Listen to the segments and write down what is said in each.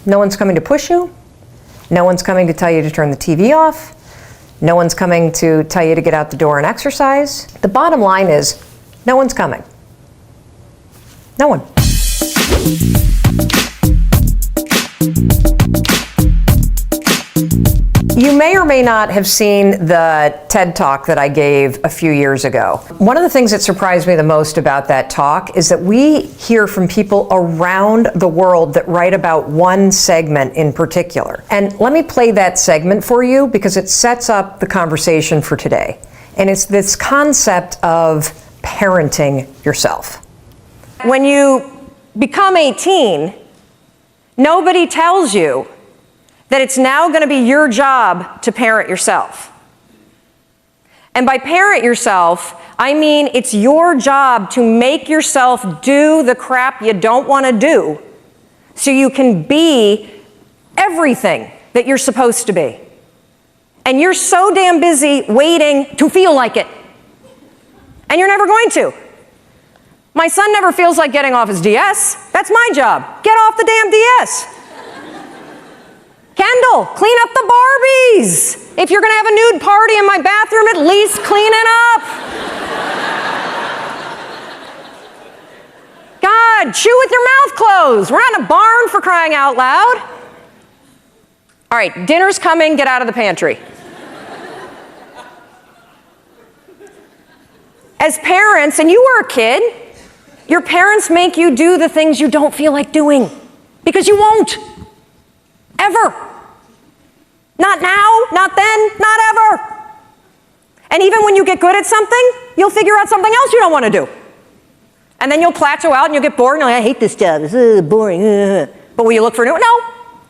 No one's coming to push you. No one's coming to tell you to turn the TV off. No one's coming to tell you to get out the door and exercise. The bottom line is, no one's coming. No one. You may or may not have seen the TED Talk that I gave a few years ago. One of the things that surprised me the most about that talk is that we hear from people around the world that write about one segment in particular. And let me play that segment for you because it sets up the conversation for today. And it's this concept of parenting yourself. When you become 18, nobody tells you that it's now going to be your job to parent yourself. And by parent yourself, I mean it's your job to make yourself do the crap you don't want to do so you can be everything that you're supposed to be. And you're so damn busy waiting to feel like it. And you're never going to. My son never feels like getting off his DS. That's my job. Get off the damn DS. Kendall, clean up the Barbies. If you're going to have a nude party in my bathroom, at least clean it up. God, chew with your mouth closed. We're not in a barn, for crying out loud. All right, dinner's coming. Get out of the pantry. As parents, and you were a kid, your parents make you do the things you don't feel like doing because you won't. Ever. Not now, not then, not ever. And even when you get good at something, you'll figure out something else you don't want to do. And then you'll plateau out and you'll get bored and you're like, I hate this job, this is boring. But will you look for a new one? No,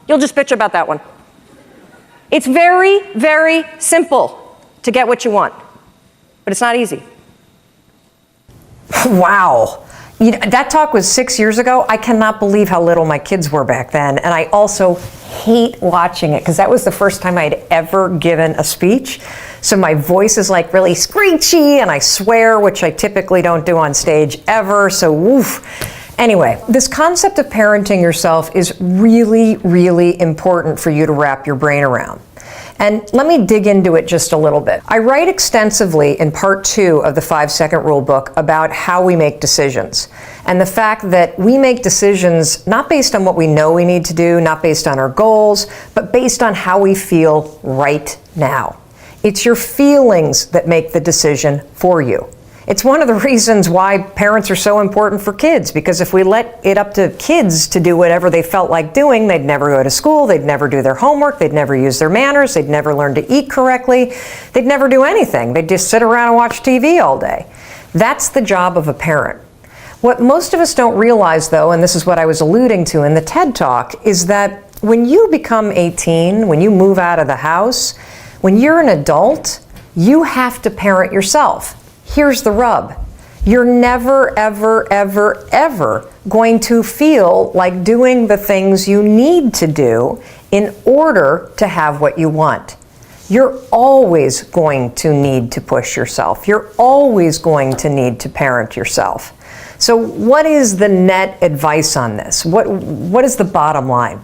you'll just bitch about that one. It's very, very simple to get what you want, but it's not easy. Wow. You know, that talk was 6 years ago. I cannot believe how little my kids were back then. And I also hate watching it because that was the first time I'd ever given a speech. So my voice is like really screechy and I swear, which I typically don't do on stage ever. So woof. Anyway, this concept of parenting yourself is really, really important for you to wrap your brain around. And let me dig into it just a little bit. I write extensively in part 2 of the 5-second rule book about how we make decisions. And the fact that we make decisions not based on what we know we need to do, not based on our goals, but based on how we feel right now. It's your feelings that make the decision for you. It's one of the reasons why parents are so important for kids, because if we let it up to kids to do whatever they felt like doing, they'd never go to school, they'd never do their homework, they'd never use their manners, they'd never learn to eat correctly, they'd never do anything. They'd just sit around and watch TV all day. That's the job of a parent. What most of us don't realize, though, and this is what I was alluding to in the TED Talk, is that when you become 18, when you move out of the house, when you're an adult, you have to parent yourself. Here's the rub. You're never, ever, ever, ever going to feel like doing the things you need to do in order to have what you want. You're always going to need to push yourself. You're always going to need to parent yourself. So what is the net advice on this? What is the bottom line?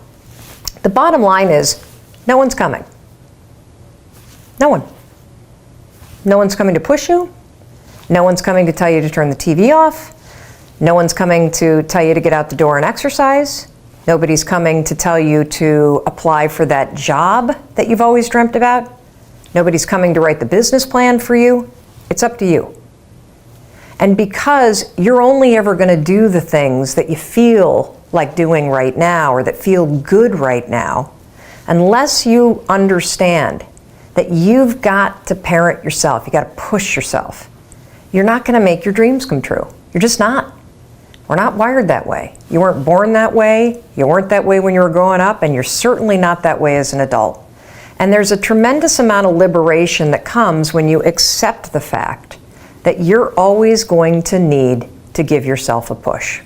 The bottom line is no one's coming. No one. No one's coming to push you. No one's coming to tell you to turn the TV off. No one's coming to tell you to get out the door and exercise. Nobody's coming to tell you to apply for that job that you've always dreamt about. Nobody's coming to write the business plan for you. It's up to you. And because you're only ever going to do the things that you feel like doing right now or that feel good right now, unless you understand that you've got to parent yourself, you got to push yourself, you're not going to make your dreams come true. You're just not. We're not wired that way. You weren't born that way. You weren't that way when you were growing up, and you're certainly not that way as an adult. And there's a tremendous amount of liberation that comes when you accept the fact that you're always going to need to give yourself a push.